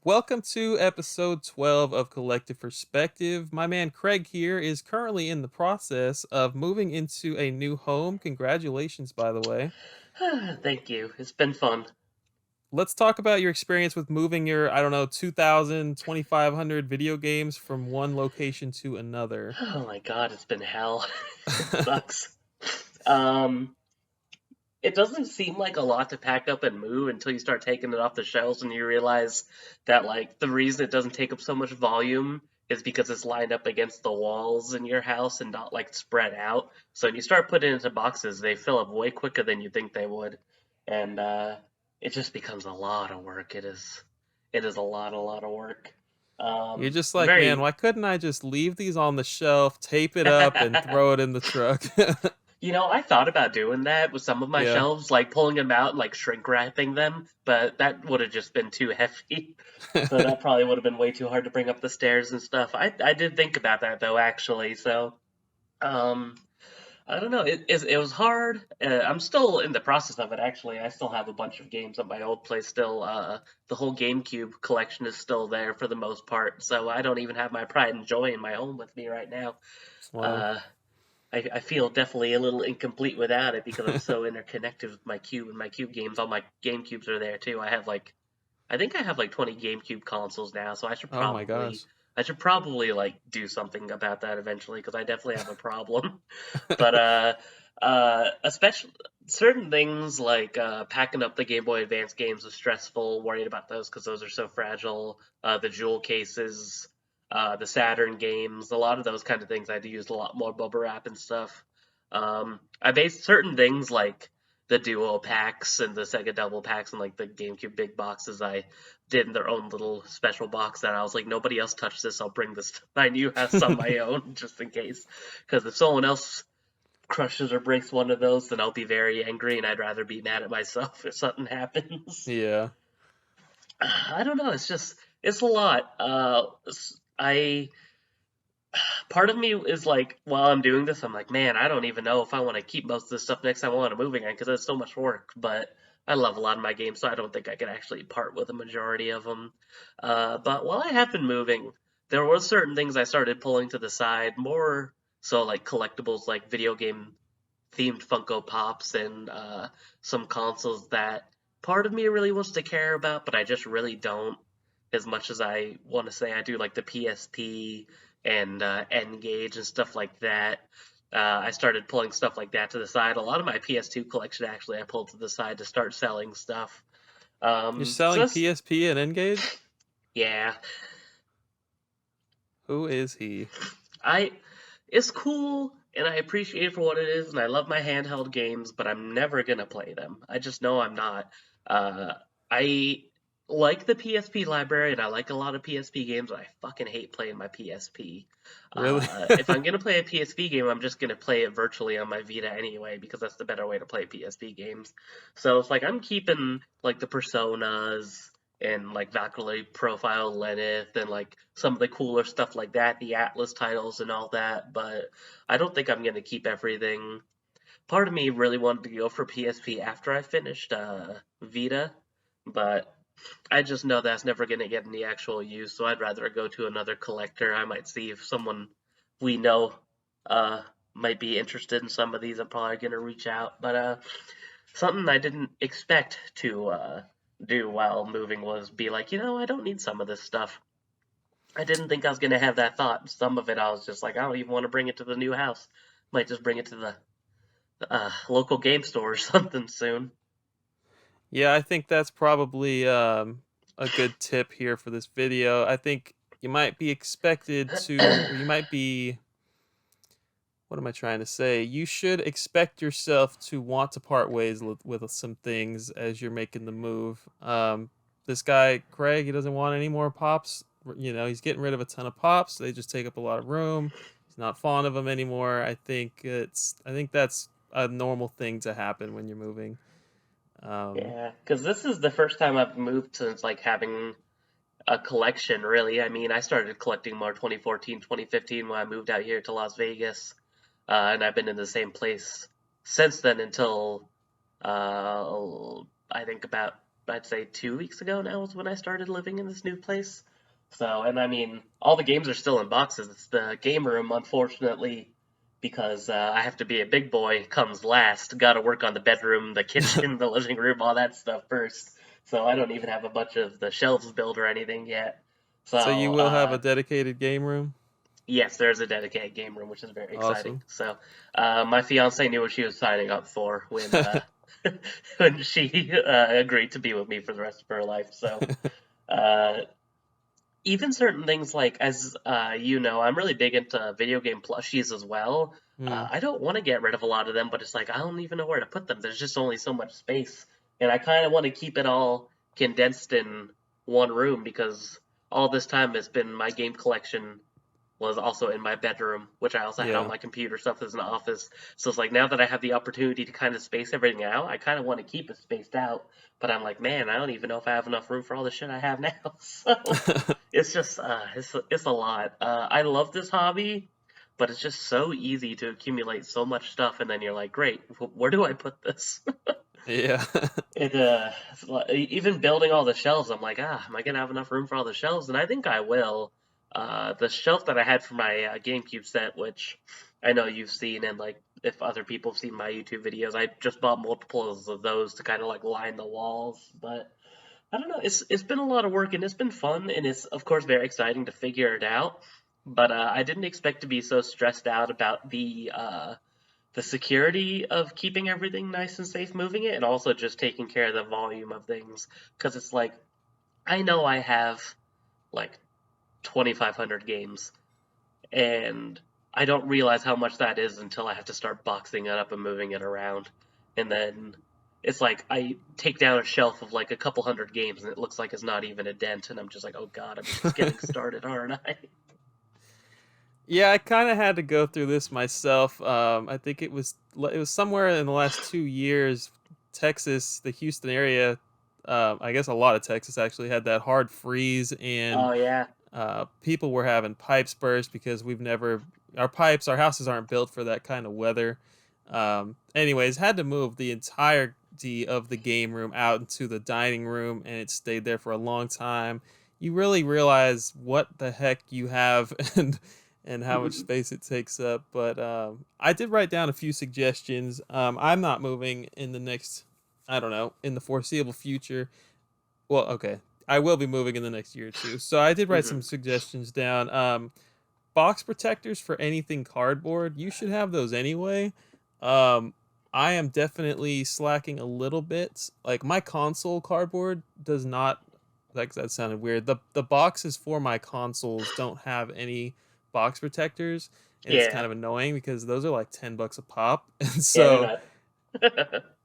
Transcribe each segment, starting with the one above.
Welcome to episode 12 of Collective Perspective. My man Craig here is currently in the process of moving into a new home. Congratulations, by the way. Thank you. It's been fun. Let's talk about your experience with moving your, I don't know, 2,000, 2,500 video games from one location to another. Oh my god, it's been hell. It sucks. Um, it doesn't seem like a lot to pack up and move until you start taking it off the shelves and you realize that the reason it doesn't take up so much volume is because it's lined up against the walls in your house and not spread out. So when you start putting it into boxes, they fill up way quicker than you think they would, and it just becomes a lot of work. It is a lot of work. You're just like, man, Very. why couldn't I just leave these on the shelf, tape it up, and throw it in the truck? I thought about doing that with some of my Yeah. shelves, like pulling them out and shrink wrapping them, but that would have just been too heavy. So that probably would have been way too hard to bring up the stairs and stuff. I did think about that though, actually. So um, I don't know. It was hard. I'm still in the process of it, actually. I still have a bunch of games at my old place still. The whole GameCube collection is still there for the most part, so I don't even have my pride and joy in my home with me right now. Wow. Uh, I feel definitely a little incomplete without it because I'm so interconnected with my cube and my cube games. All my game cubes are there too. I think I have 20 GameCube consoles now, so Oh my gosh. I should probably do something about that eventually because I definitely have a problem. But especially certain things packing up the Game Boy Advance games is stressful. Worried about those because those are so fragile. The jewel cases, the Saturn games, a lot of those kind of things. I do use a lot more bubble wrap and stuff. I based certain things like the duo packs and the Sega double packs and the GameCube big boxes. I did in their own little special box that I was like, nobody else touched this. I'll bring this to my new house on my own just in case. Because if someone else crushes or breaks one of those, then I'll be very angry, and I'd rather be mad at myself if something happens. Yeah. I don't know. It's a lot. I Part of me is like, while I'm doing this, I'm like, man, I don't even know if I want to keep most of this stuff next time I want to move again because it's so much work. But I love a lot of my games, so I don't think I could actually part with a majority of them. But while I have been moving, there were certain things I started pulling to the side, more so like collectibles, like video game themed Funko Pops and some consoles that part of me really wants to care about, but I just really don't as much as I want to say I do, like the PSP and N-Gage and stuff like that. I started pulling stuff like that to the side. A lot of my PS2 collection actually I pulled to the side to start selling stuff. You're So selling that's, PSP and Engage? yeah, Who is he? I it's cool and I appreciate it for what it is, and I love my handheld games, but I'm never gonna play them. I just know I'm not. Uh, I like the PSP library, and I like a lot of PSP games. And I fucking hate playing my PSP. Really? If I'm gonna play a PSP game, I'm just gonna play it virtually on my Vita anyway, because that's the better way to play PSP games. So it's like I'm keeping the Personas and Valkyrie Profile Lenneth and some of the cooler stuff like that, the Atlas titles and all that, but I don't think I'm gonna keep everything. Part of me really wanted to go for PSP after I finished Vita, but I just know that's never gonna get any actual use, so I'd rather go to another collector. I might see if someone we know uh might be interested in some of these. I'm probably gonna reach out, but something I didn't expect to do while moving was be like, I don't need some of this stuff. I didn't think I was gonna have that thought. Some of it I was just like, I don't even want to bring it to the new house. Might just bring it to the local game store or something soon. Yeah, I think that's probably a good tip here for this video. I think you might be expected to, or you might be, what am I trying to say? You should expect yourself to want to part ways with some things as you're making the move. This guy, Craig, he doesn't want any more pops. He's getting rid of a ton of pops. They just take up a lot of room. He's not fond of them anymore. I think that's a normal thing to happen when you're moving. Um, Yeah, because this is the first time I've moved since having a collection, really. I mean, I started collecting more 2014, 2015 when I moved out here to Las Vegas, and I've been in the same place since then until I think about I'd say 2 weeks ago now is when I started living in this new place. So, and I mean, all the games are still in boxes. It's the game room, unfortunately, because I have to be a big boy, comes last. Got to work on the bedroom, the kitchen, the living room, all that stuff first. So I don't even have a bunch of the shelves built or anything yet. So, So you will have a dedicated game room? yes, there's a dedicated game room, which is very exciting. Awesome. So, my fiance knew what she was signing up for when when she agreed to be with me for the rest of her life. So, uh, even certain things like, as you know, I'm really big into video game plushies as well. Hmm. I don't want to get rid of a lot of them, but it's like I don't even know where to put them. There's just only so much space, and I kind of want to keep it all condensed in one room because all this time has been my game collection was also in my bedroom, which I also had all Yeah. my computer stuff as an office. So it's like now that I have the opportunity to kind of space everything out, I kind of want to keep it spaced out. But I'm like, man, I don't even know if I have enough room for all the shit I have now. So it's just, it's a lot. I love this hobby, but it's just so easy to accumulate so much stuff, and then you're like, great, where do I put this? Yeah. Even building all the shelves, I'm like, am I gonna have enough room for all the shelves? And I think I will. The shelf that I had for my GameCube set, which I know you've seen, and like if other people have seen my YouTube videos, I just bought multiples of those to kind of like line the walls. But I don't know, it's been a lot of work and it's been fun, and it's of course very exciting to figure it out. But I didn't expect to be so stressed out about the security of keeping everything nice and safe moving it, and also just taking care of the volume of things. Because it's like, I know I have like 2,500 games, and I don't realize how much that is until I have to start boxing it up and moving it around. And then it's like I take down a shelf of like a couple hundred games, and it looks like it's not even a dent, and I'm just like, oh god, I'm just getting started, aren't I? Yeah, I kind of had to go through this myself. I think it was somewhere in the last 2 years. Texas, the Houston area, I guess a lot of Texas actually had that hard freeze, and Oh yeah, people were having pipes burst because our houses aren't built for that kind of weather. Anyways, had to move the entirety of the game room out into the dining room, and it stayed there for a long time. You really realize what the heck you have and how much space it takes up. But I did write down a few suggestions. I'm not moving in the next, I don't know, in the foreseeable future. Well, okay, I will be moving in the next year or two. So I did write hmm some suggestions down. Box protectors for anything cardboard. You should have those anyway. Um, I am definitely slacking a little bit. Like my console cardboard does not. Like that sounded weird. The boxes for my consoles don't have any box protectors, and it's yeah, kind of annoying because those are like $10 a pop, and yeah, they're so not.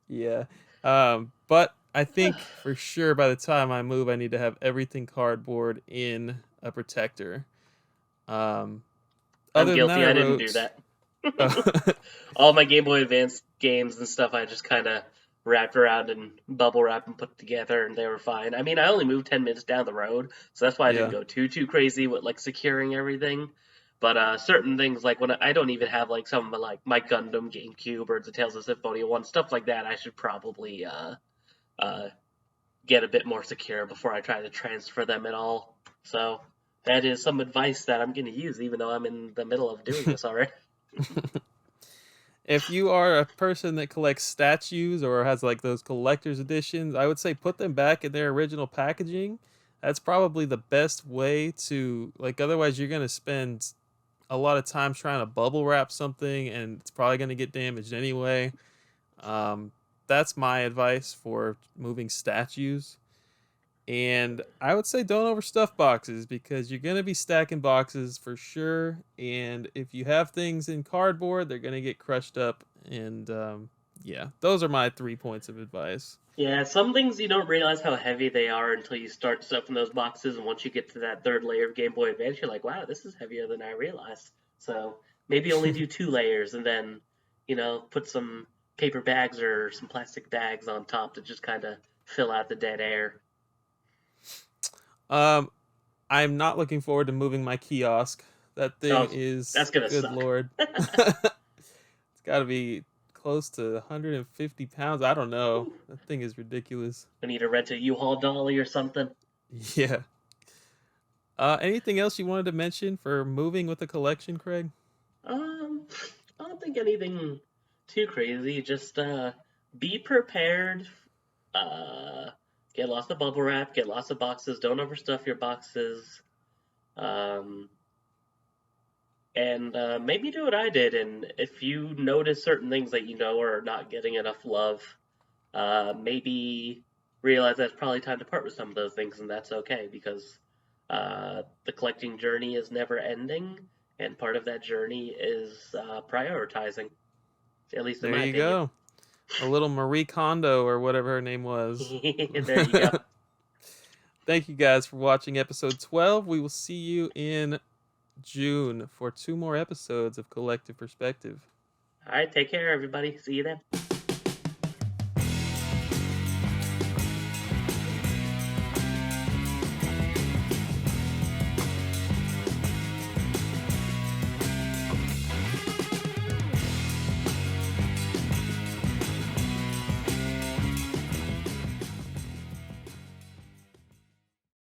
yeah. But I think for sure by the time I move, I need to have everything cardboard in a protector. Um, I'm other than that, guilty. I I didn't do wrote. that. All my Game Boy Advance games and stuff, I just kind of wrapped around and bubble wrap and put together, and they were fine. I mean, I only moved 10 minutes down the road, so that's why I didn't Yeah. go too crazy with like securing everything. But certain things like when I don't even have like some of my Gundam GameCube or the Tales of Symphonia one stuff like that, I should probably uh, get a bit more secure before I try to transfer them at all. So that is some advice that I'm going to use, even though I'm in the middle of doing this already. If you are a person that collects statues or has like those collector's editions, I would say put them back in their original packaging. That's probably the best way to, like, otherwise you're going to spend a lot of time trying to bubble wrap something and it's probably going to get damaged anyway. Um, that's my advice for moving statues. And I would say don't overstuff boxes because you're going to be stacking boxes for sure. And if you have things in cardboard, they're going to get crushed up. And yeah, those are my 3 points of advice. Yeah, some things you don't realize how heavy they are until you start stuffing those boxes, and once you get to that third layer of Game Boy Advance, you're like, wow, this is heavier than I realized. So maybe only do 2 layers and then, put some paper bags or some plastic bags on top to just kind of fill out the dead air. um, I'm not looking forward to moving my kiosk. That thing Oh, is that's gonna good suck. lord. It's got to be close to 150 pounds. I don't know. Ooh. That thing is ridiculous. I need to rent a U-Haul dolly or something. Yeah. Anything else you wanted to mention for moving with the collection, Craig? I don't think anything too crazy. Just be prepared. Uh, get lots of bubble wrap. Get lots of boxes. Don't overstuff your boxes. Um, and maybe do what I did. And if you notice certain things that you know are not getting enough love, maybe realize that it's probably time to part with some of those things, and that's okay because the collecting journey is never ending, and part of that journey is prioritizing, at least in There my you opinion. go. A little Marie Kondo or whatever her name was. There you go. Thank you guys for watching episode 12. We will see you in June for 2 more episodes of Collective Perspective. All right, take care, everybody. See you then.